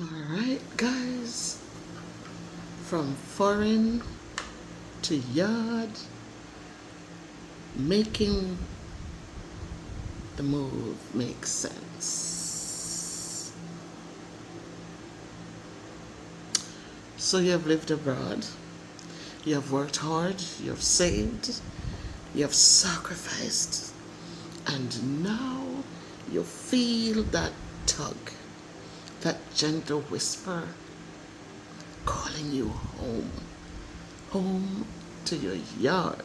Alright, guys, from foreign to Yaad, making the move make sense. So you have lived abroad, you have worked hard, you have saved, you have sacrificed, and now you feel that tug, that gentle whisper calling you home, home to your yard.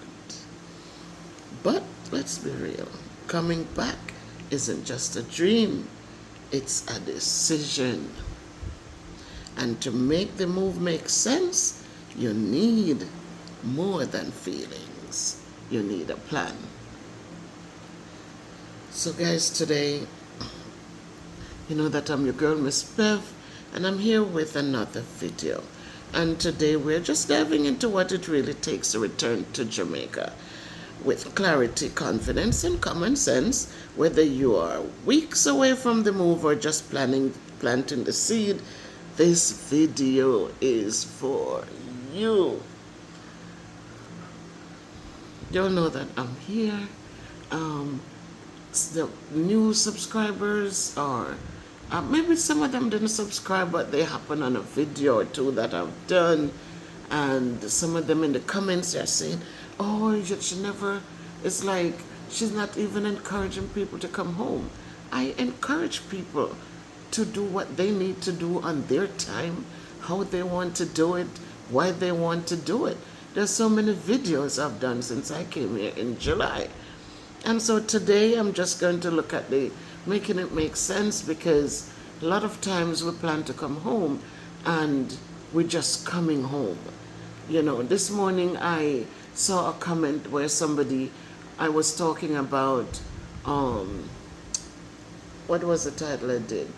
But let's be real, coming back isn't just a dream, it's a decision. And to make the move make sense, you need more than feelings. You need a plan. So guys, today, you know that I'm your girl, Miss Bev, and I'm here with another video. And today we're just diving into what it really takes to return to Jamaica with clarity, confidence, and common sense, whether you are weeks away from the move or just planting the seed. This video is for you. You'll know that I'm here. The new subscribers, or maybe some of them didn't subscribe, but they happen on a video or two that I've done, and some of them in the comments are saying, oh, she never, it's like she's not even encouraging people to come home. I encourage people to do what they need to do on their time, how they want to do it, why they want to do it. There's so many videos I've done since I came here in July. And so today I'm just going to look at the making it make sense, because a lot of times we plan to come home and we're just coming home. You know, this morning I saw a comment where I was talking about, what was the title I did?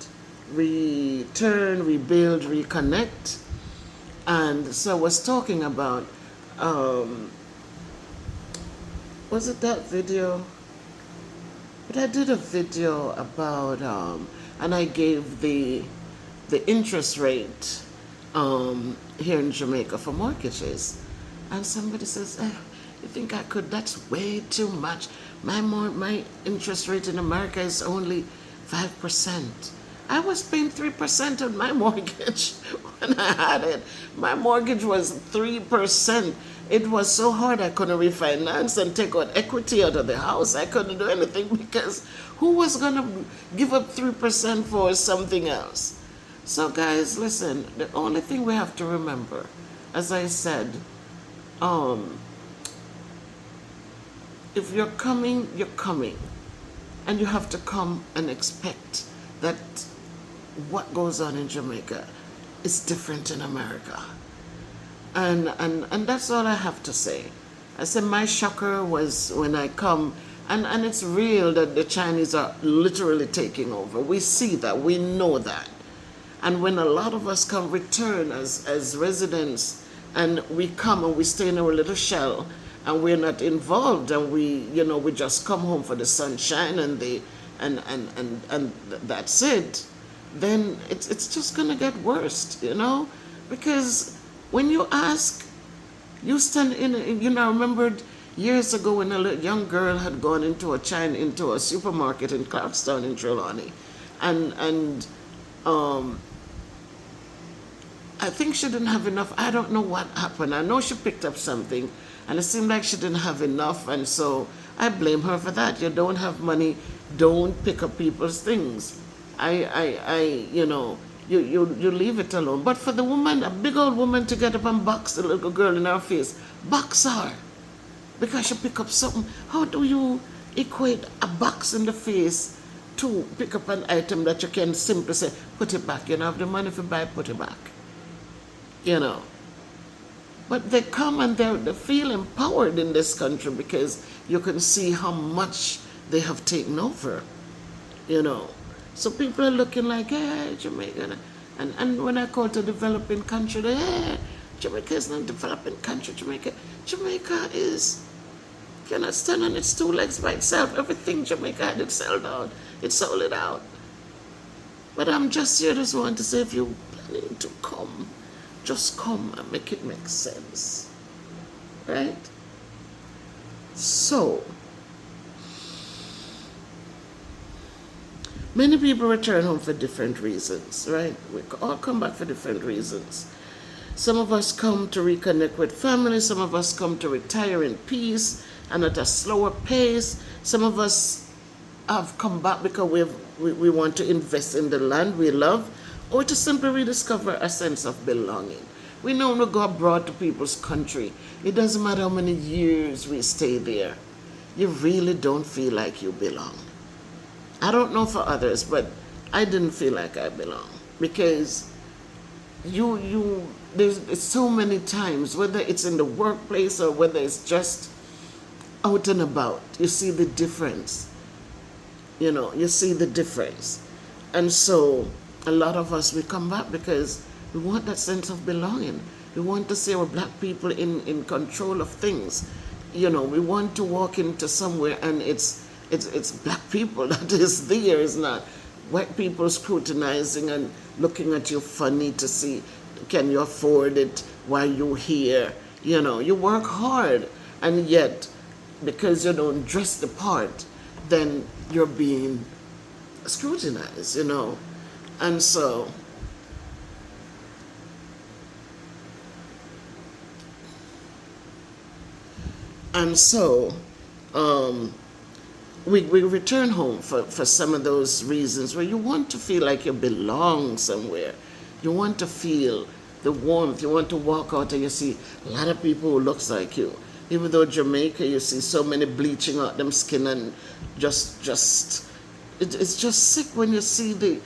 Return, rebuild, reconnect. And so I was talking about, was it that video? But I did a video about, and I gave the interest rate here in Jamaica for mortgages. And somebody says, you think I could? That's way too much. My interest rate in America is only 5%. I was paying 3% on my mortgage when I had it. My mortgage was 3%. It was so hard I couldn't refinance and take out equity out of the house. I couldn't do anything because who was going to give up 3% for something else? So guys, listen, the only thing we have to remember, as I said, if you're coming, you're coming. And you have to come and expect that what goes on in Jamaica is different in America. And that's all I have to say. I said my shocker was when I come, and it's real that the Chinese are literally taking over. We see that, we know that. And when a lot of us come return as residents, and we come and we stay in our little shell, and we're not involved, and we just come home for the sunshine and that's it, then it's just gonna get worse, because when you ask, you stand in, I remembered years ago when a young girl had gone into a supermarket in Clarkstown in Trelawney, and I think she didn't have enough. I don't know what happened. I know she picked up something, and it seemed like she didn't have enough, and so I blame her for that. You don't have money, don't pick up people's things. You leave it alone. But for the woman, a big old woman, to get up and box the little girl in her face, box her, because she pick up something. How do you equate a box in the face to pick up an item that you can simply say, put it back? You don't have the money for buy, put it back. But they come and they feel empowered in this country because you can see how much they have taken over, So people are looking like, hey, Jamaica. And when I call to developing country, Jamaica is not a developing country. Jamaica is, cannot stand on its two legs by itself. Everything Jamaica had, it sold out. It sold it out. But I'm just here, just want to say, if you need to come. Just come and make it make sense. Right? So, many people return home for different reasons, right? We all come back for different reasons. Some of us come to reconnect with family. Some of us come to retire in peace and at a slower pace. Some of us have come back because we want to invest in the land we love, or to simply rediscover a sense of belonging. We know when we go abroad to people's country, it doesn't matter how many years we stay there, you really don't feel like you belong. I don't know for others, but I didn't feel like I belong, because there's so many times, whether it's in the workplace or whether it's just out and about, you see the difference. You see the difference. And so a lot of us, we come back because we want that sense of belonging. We want to see our black people in control of things. We want to walk into somewhere and it's black people that is there. It's not white people scrutinizing and looking at you funny to see, can you afford it while you're here? You work hard, and yet because you don't dress the part, then you're being scrutinized, And so we return home for some of those reasons where you want to feel like you belong somewhere. You want to feel the warmth. You want to walk out and you see a lot of people who looks like you. Even though Jamaica, you see so many bleaching out them skin, and it's just sick when you see the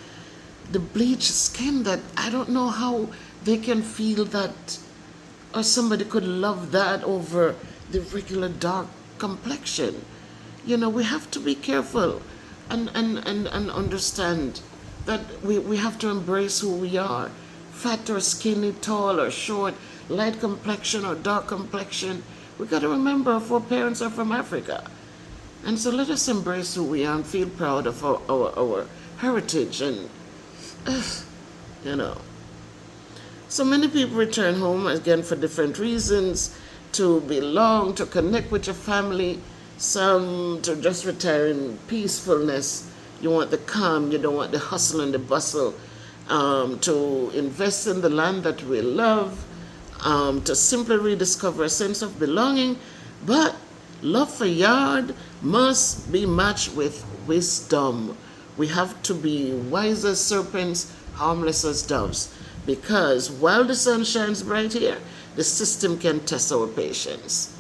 bleached skin, that I don't know how they can feel that, or somebody could love that over the regular dark complexion. We have to be careful and understand that we have to embrace who we are. Fat or skinny, tall or short, light complexion or dark complexion. We got to remember our foreparents are from Africa. And so let us embrace who we are and feel proud of our heritage. And, So many people return home, again, for different reasons: to belong, to connect with your family. Some to just retire in peacefulness. You want the calm, you don't want the hustle and the bustle. To invest in the land that we love. To simply rediscover a sense of belonging. But love for Yaad must be matched with wisdom. We have to be wise as serpents, harmless as doves. Because while the sun shines bright here, the system can test our patience.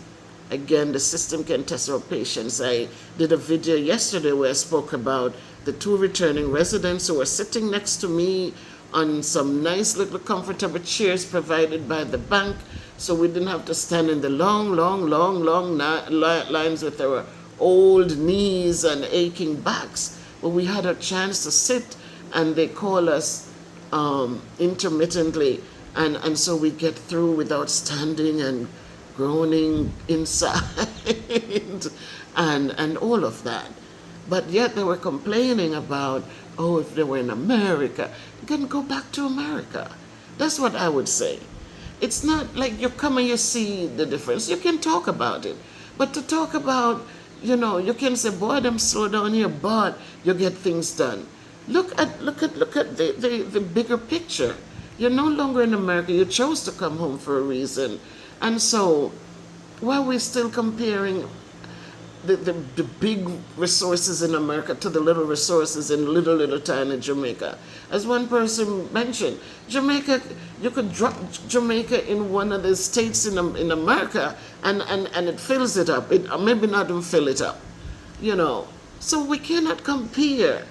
Again, the system can test our patience. I did a video yesterday where I spoke about the 2 returning residents who were sitting next to me on some nice little comfortable chairs provided by the bank, so we didn't have to stand in the long lines with our old knees and aching backs. But we had a chance to sit, and they call us intermittently, and so we get through without standing and groaning inside and all of that. But yet they were complaining about, if they were in America, you can go back to America. That's what I would say. It's not like you come and you see the difference. You can talk about it. But to talk about, you can say, boy, them slow down here, but you get things done. Look at the bigger picture. You're no longer in America. You chose to come home for a reason. And so, while we're still comparing the big resources in America to the little resources in little tiny Jamaica, as one person mentioned, Jamaica, you could drop Jamaica in one of the states in America and it fills it up. It maybe not even fill it up, So we cannot compare.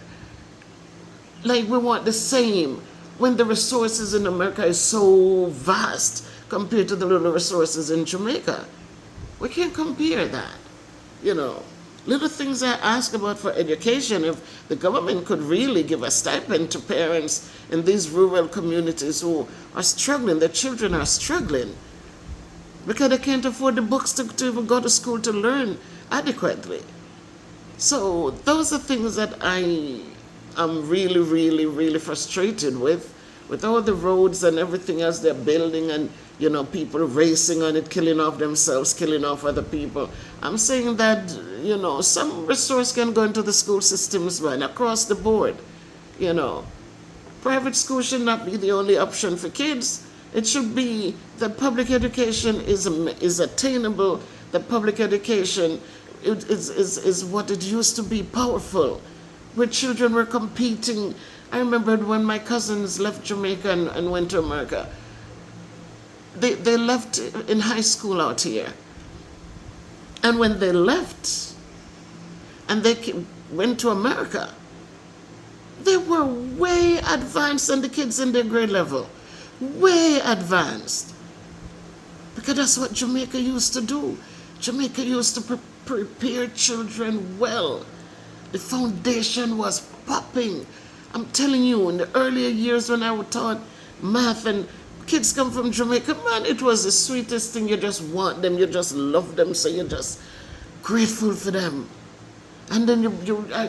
Like we want the same when the resources in America is so vast compared to the little resources in Jamaica. We can't compare that. Little things I ask about for education, if the government could really give a stipend to parents in these rural communities who are struggling, their children are struggling because they can't afford the books to even go to school to learn adequately. So those are things that I am really frustrated with with all the roads and everything else they're building, and people racing on it, killing off themselves, killing off other people. I'm saying that some resource can go into the school systems, man, across the board. Private school should not be the only option for kids. It should be that public education is attainable. That public education is what it used to be, powerful, where children were competing. I remember when my cousins left Jamaica and went to America. They left in high school out here. And when they left and they went to America, they were way advanced than the kids in their grade level. Way advanced. Because that's what Jamaica used to do. Jamaica used to prepare children well. The foundation was popping. I'm telling you, in the earlier years when I was taught math and kids come from Jamaica, man, it was the sweetest thing. You just want them, you just love them, so you're just grateful for them. And then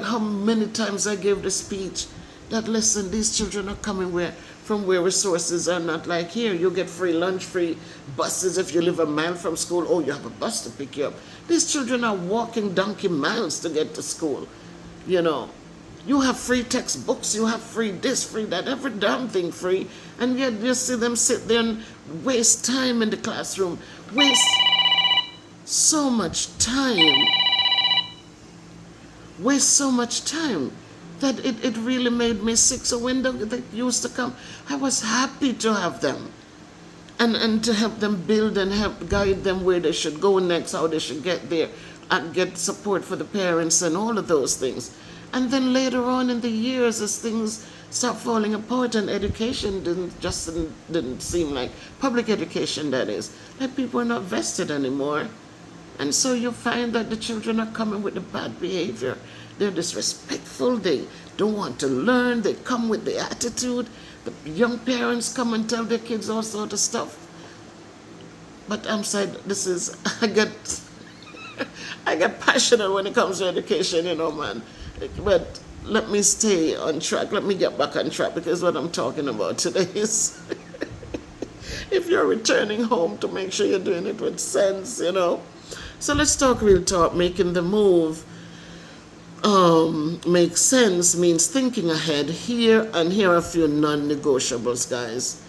how many times I gave the speech that, listen, these children are coming from where resources are not like here. You get free lunch, free buses if you live a mile from school. Oh, you have a bus to pick you up. These children are walking donkey miles to get to school. You have free textbooks, you have free this, free that, every damn thing free. And yet you see them sit there and waste time in the classroom. Waste so much time. Waste so much time that it really made me sick. So when they used to come, I was happy to have them. And to help them build and help guide them where they should go next, how they should get there, and get support for the parents and all of those things. And then later on in the years, as things start falling apart and education didn't seem like, public education that is, that people are not vested anymore. And so you find that the children are coming with the bad behavior. They're disrespectful, they don't want to learn, they come with the attitude. The young parents come and tell their kids all sorts of stuff. But I'm saying, I get passionate when it comes to education, man. But let me stay on track. Let me get back on track, because what I'm talking about today is if you're returning home, to make sure you're doing it with sense, So let's talk real talk. Making the move makes sense means thinking ahead. Here are a few non-negotiables, guys.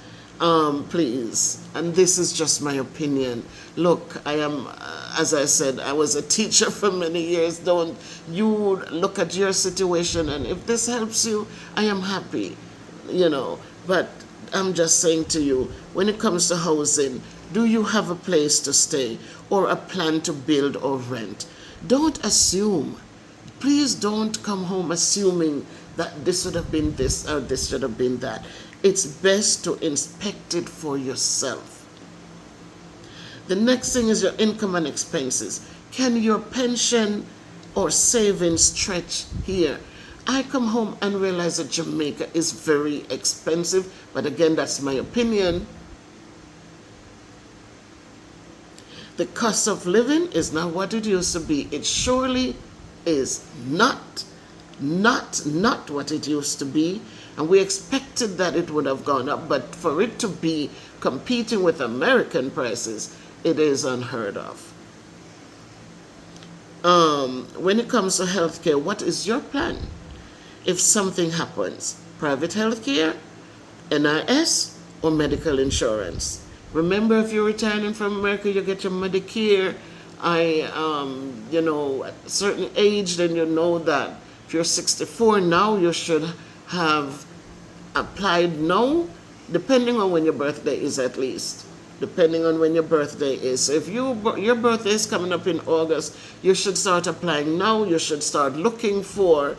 Please. And this is just my opinion. Look, I am, as I said, I was a teacher for many years. Don't you look at your situation, and if this helps you, I am happy, But I'm just saying to you, when it comes to housing, do you have a place to stay or a plan to build or rent? Don't assume. Please don't come home assuming that this would have been this or this should have been that. It's best to inspect it for yourself. The next thing is your income and expenses. Can your pension or savings stretch here? I come home and realize that Jamaica is very expensive, but again, that's my opinion. The cost of living is not what it used to be. It surely is not what it used to be. And we expected that it would have gone up, but for it to be competing with American prices, it is unheard of. When it comes to healthcare, what is your plan? If something happens, private healthcare, NIS, or medical insurance? Remember, if you're retiring from America, you get your Medicare. At a certain age, then you know that if you're 64 now, you should have applied now, depending on when your birthday is, at least. Depending on when your birthday is. So if your birthday is coming up in August, you should start applying now. You should start looking for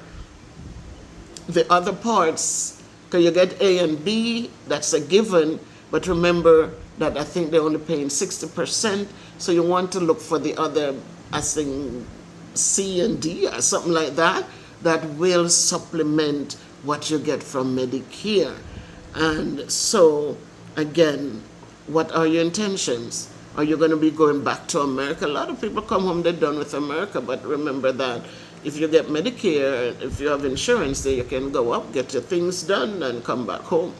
the other parts, because you get A and B, that's a given, but remember that I think they're only paying 60%, so you want to look for the other, I think, C and D or something like that, that will supplement what you get from Medicare. And so, again, what are your intentions? Are you going to be going back to America? A lot of people come home, they're done with America, but remember that if you get Medicare, if you have insurance there, you can go up, get your things done, and come back home.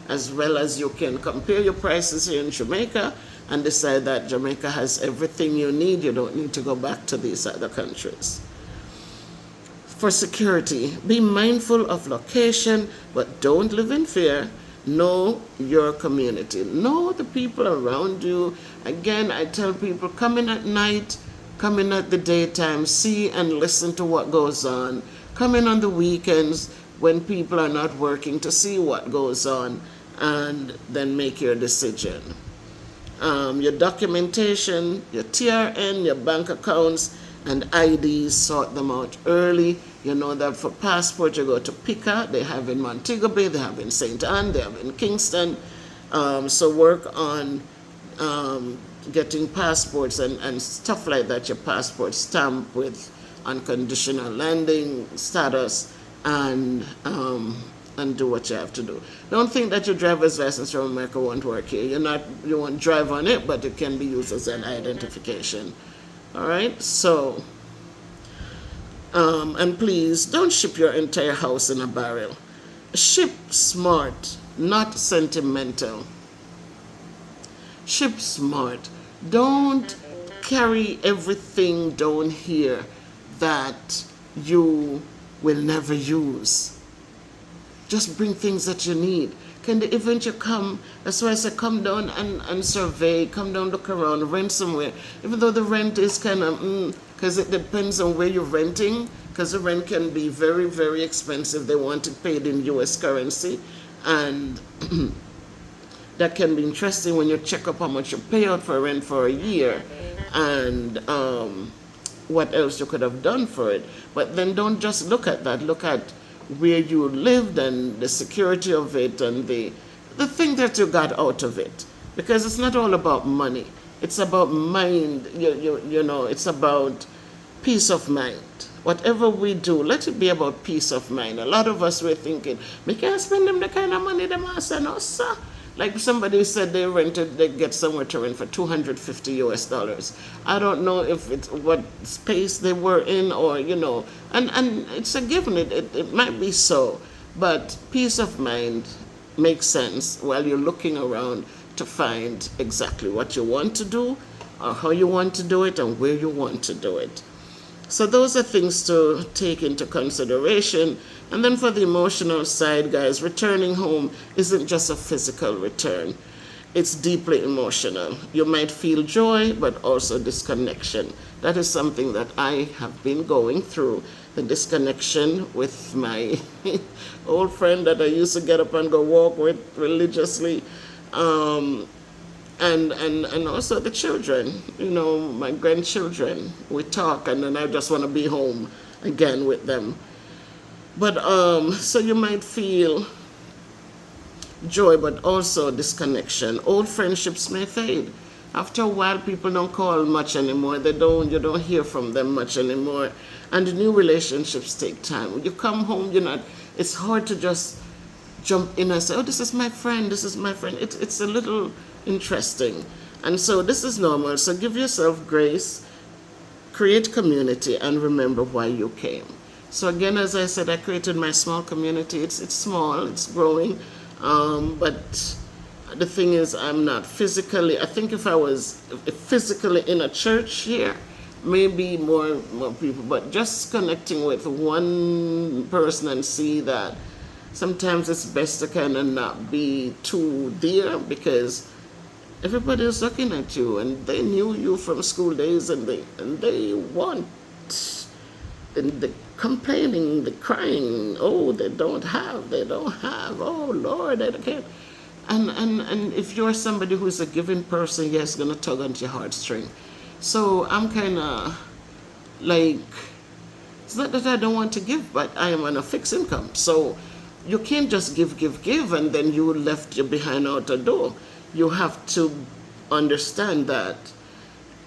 as well as you can compare your prices here in Jamaica and decide that Jamaica has everything you need. You don't need to go back to these other countries. For security, be mindful of location, but don't live in fear. Know your community. Know the people around you. Again, I tell people, come in at night, come in at the daytime, see and listen to what goes on. Come in on the weekends when people are not working to see what goes on, and then make your decision. Your documentation, your TRN, your bank accounts, and IDs, sort them out early. You know that for passport, you go to PICA. They have in Montego Bay, they have in St. Anne, they have in Kingston. So work on getting passports and stuff like that, your passport stamp with unconditional landing status, and do what you have to do. Don't think that your driver's license from America won't work here. You won't drive on it, but it can be used as an identification. All right, so, and please don't ship your entire house in a barrel. Ship smart, not sentimental. Ship smart. Don't carry everything down here that you will never use. Just bring things that you need. Can the event you come, that's why I say come down and survey, come down, look around, rent somewhere. Even though the rent is kind of, because it depends on where you're renting, because the rent can be very, very expensive. They want it paid in US currency, and that can be interesting when you check up how much you pay out for rent for a year, and what else you could have done for it. But then don't just look at that. Look at where you lived and the security of it and the thing that you got out of it. Because it's not all about money. It's about mind, you know, it's about peace of mind. Whatever we do, let it be about peace of mind. A lot of us were thinking, we can't spend them the kind of money them ask no, sir. Like somebody said they get somewhere to rent for $250 US. I don't know if it's what space they were in, or, you know, and it's a given, it might be so, but peace of mind makes sense while you're looking around to find exactly what you want to do, or how you want to do it, and where you want to do it. So those are things to take into consideration. And then for the emotional side, guys, returning home isn't just a physical return. It's deeply emotional. You might feel joy, but also disconnection. That is something that I have been going through, the disconnection with my old friend that I used to get up and go walk with religiously. And also the children, you know, my grandchildren. We talk, and then I just want to be home again with them. But so you might feel joy, but also disconnection. Old friendships may fade. After a while, people don't call much anymore. You don't hear from them much anymore. And new relationships take time. When you come home, it's hard to just jump in and say, oh, this is my friend, this is my friend. It's a little interesting. And so this is normal. So give yourself grace, create community, and remember why you came. So again, as I said, I created my small community. It's small, it's growing, but the thing is, I'm not physically. I think if I was physically in a church here, maybe more people. But just connecting with one person and see that sometimes it's best to kind of not be too there, because everybody is looking at you and they knew you from school days, and they want. And the complaining, the crying, oh, they don't have, oh, Lord, I can't. And if you're somebody who's a giving person, yes, going to tug on your heartstring. So I'm kind of like, it's not that I don't want to give, but I am on a fixed income. So you can't just give, and then you left you behind out a door. You have to understand that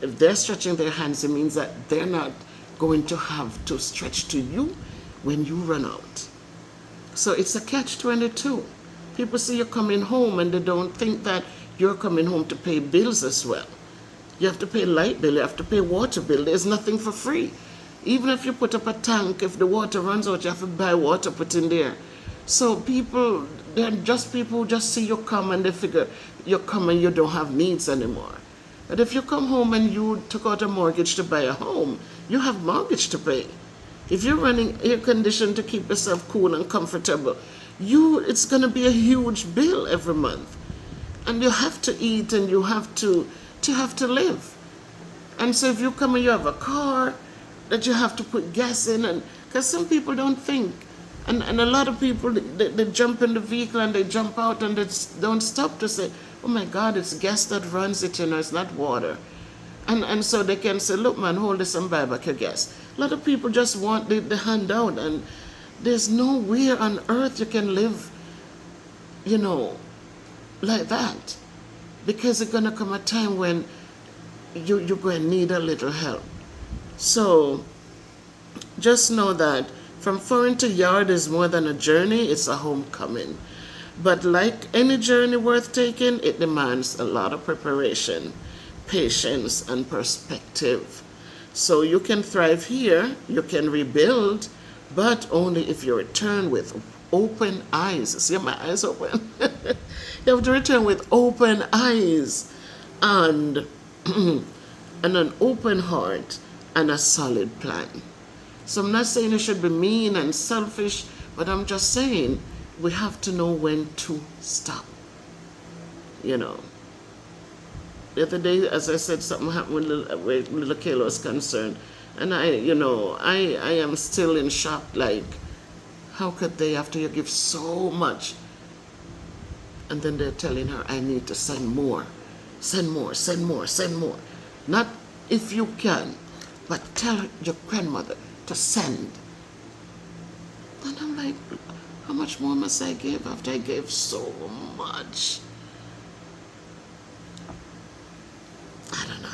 if they're stretching their hands, it means that they're not going to have to stretch to you when you run out. So it's a catch-22. People see you coming home and they don't think that you're coming home to pay bills as well. You have to pay light bill, you have to pay water bill. There's nothing for free. Even if you put up a tank, if the water runs out, you have to buy water put in there. So people, they're just people who just see you come and they figure you come and you don't have needs anymore. But if you come home and you took out a mortgage to buy a home, you have mortgage to pay. If you're running air conditioning to keep yourself cool and comfortable, it's going to be a huge bill every month. And you have to eat and you have to live. And so if you come and you have a car that you have to put gas in, and because some people don't think, and a lot of people, they jump in the vehicle and they jump out and they don't stop to say, oh my God, it's gas that runs it, it's not water. And so they can say, look man, hold this and buy back your gas. A lot of people just want the handout, and there's nowhere on earth you can live, like that. Because it's going to come a time when you're going to need a little help. So just know that from foreign to Yaad is more than a journey, it's a homecoming. But like any journey worth taking, it demands a lot of preparation, patience, and perspective. So you can thrive here, you can rebuild, but only if you return with open eyes. See my eyes open? You have to return with open eyes and an open heart and a solid plan. So I'm not saying you should be mean and selfish, but I'm just saying we have to know when to stop. The other day, as I said, something happened with little Kayla was concerned. And I am still in shock, like, how could they, after you give so much, and then they're telling her, I need to send more. Send more, send more, send more. Not if you can, but tell your grandmother to send. And I'm like, how much more must I give after I gave so much? I don't know.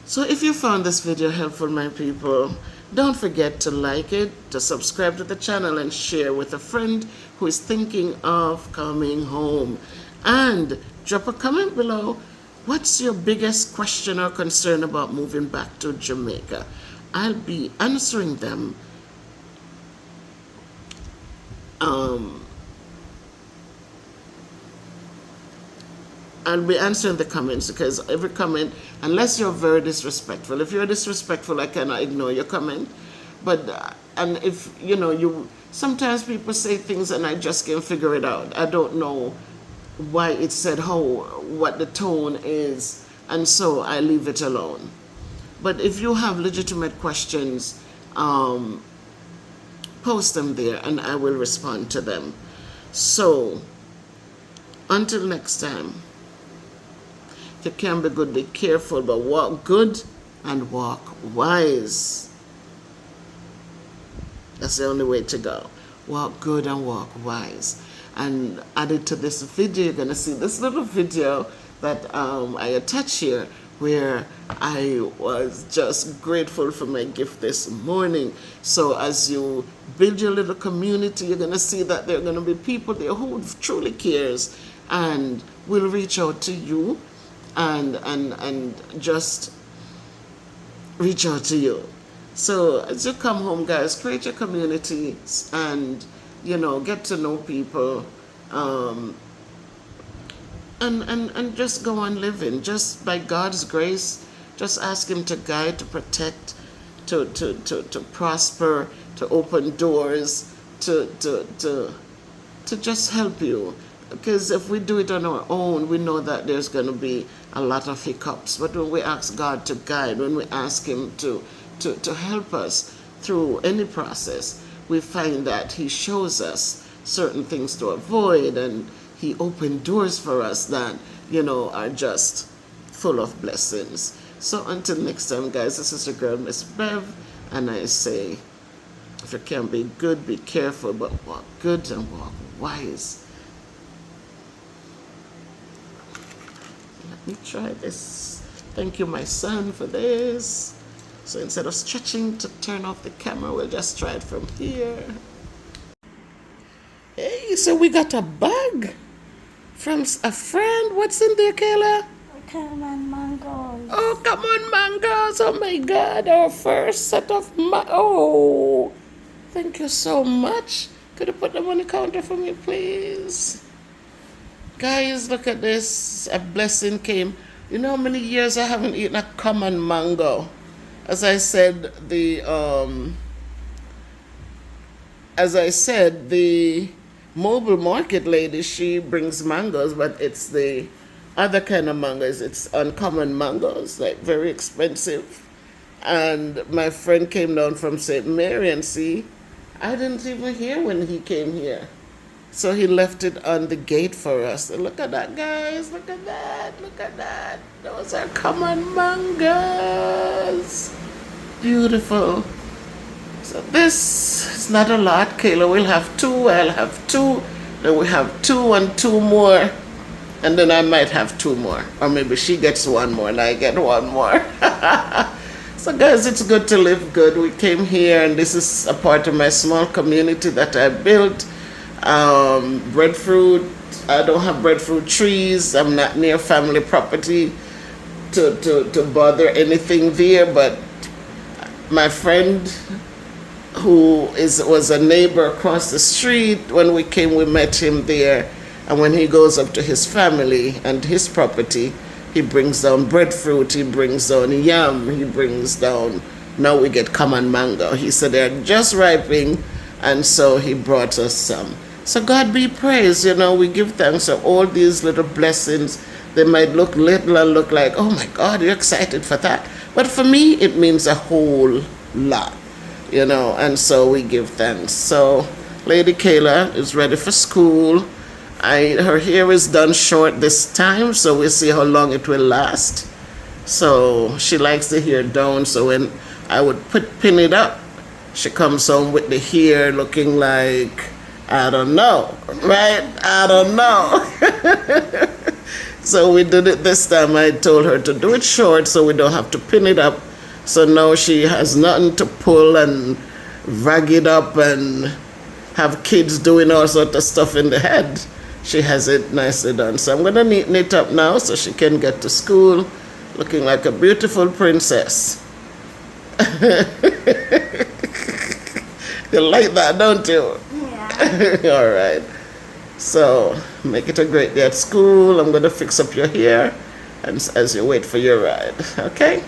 So if you found this video helpful, my people, don't forget to like it, to subscribe to the channel, and share with a friend who is thinking of coming home. And drop a comment below. What's your biggest question or concern about moving back to Jamaica? I'll be answering them. I'll be answering the comments, because every comment, unless you're very disrespectful. If you're disrespectful, I cannot ignore your comment. But, and if, sometimes people say things and I just can't figure it out. I don't know why it's said, what the tone is, and so I leave it alone. But if you have legitimate questions, post them there and I will respond to them. So, until next time, if you can be good, be careful, but walk good and walk wise. That's the only way to go. Walk good and walk wise. And added to this video, you're going to see this little video that I attach here, where I was just grateful for my gift this morning. So as you build your little community, you're going to see that there are going to be people there who truly cares and will reach out to you and just reach out to you. So as you come home, guys, create your communities and, get to know people, and just go on living. Just by God's grace, just ask Him to guide, to protect, to prosper, to open doors, to just help you. Because if we do it on our own, we know that there's going to be a lot of hiccups. But when we ask God to guide, when we ask Him to help us through any process, we find that He shows us certain things to avoid, and He opened doors for us that, are just full of blessings. So until next time, guys, this is your girl, Miss Bev, and I say, if you can be good, be careful, but walk good and walk wise. Let me try this. Thank you, my son, for this. So instead of stretching to turn off the camera, we'll just try it from here. Hey, so we got a bag from a friend. What's in there, Kayla? Come on, mangoes. Oh, come on, mangoes. Oh, my God. Our first set of oh, thank you so much. Could you put them on the counter for me, please? Guys, look at this. A blessing came. You know how many years I haven't eaten a common mango? As I said, the mobile market lady, she brings mangoes, but it's the other kind of mangoes. It's uncommon mangoes, like very expensive. And my friend came down from St. Mary, and see, I didn't even hear when he came here. So he left it on the gate for us. And look at that, guys. Look at that. Look at that. Those are common mangoes. Beautiful. So this is not a lot. Kayla will have 2. I'll have 2. Then we have 2 and 2 more. And then I might have 2 more. Or maybe she gets 1 more and I get 1 more. So guys, it's good to live good. We came here and this is a part of my small community that I built. Breadfruit, I don't have breadfruit trees. I'm not near family property to bother anything there, but my friend who was a neighbor across the street, when we came, we met him there. And when he goes up to his family and his property, he brings down breadfruit, he brings down yam, he brings down, now we get common mango. He said they're just ripening, and so he brought us some. So God be praised, we give thanks for all these little blessings. They might look little and look like, oh my God, you're excited for that. But for me, it means a whole lot, and so we give thanks. So Lady Kayla is ready for school. Her hair is done short this time, so we'll see how long it will last. So she likes the hair down, so when I would pin it up, she comes home with the hair looking like, I don't know, right? I don't know. So we did it this time. I told her to do it short so we don't have to pin it up. So now she has nothing to pull and rag it up and have kids doing all sorts of stuff in the head. She has it nicely done. So I'm going to neaten it up now so she can get to school looking like a beautiful princess. You like that, don't you? Yeah. All right. So make it a great day at school. I'm going to fix up your hair and as you wait for your ride. Okay?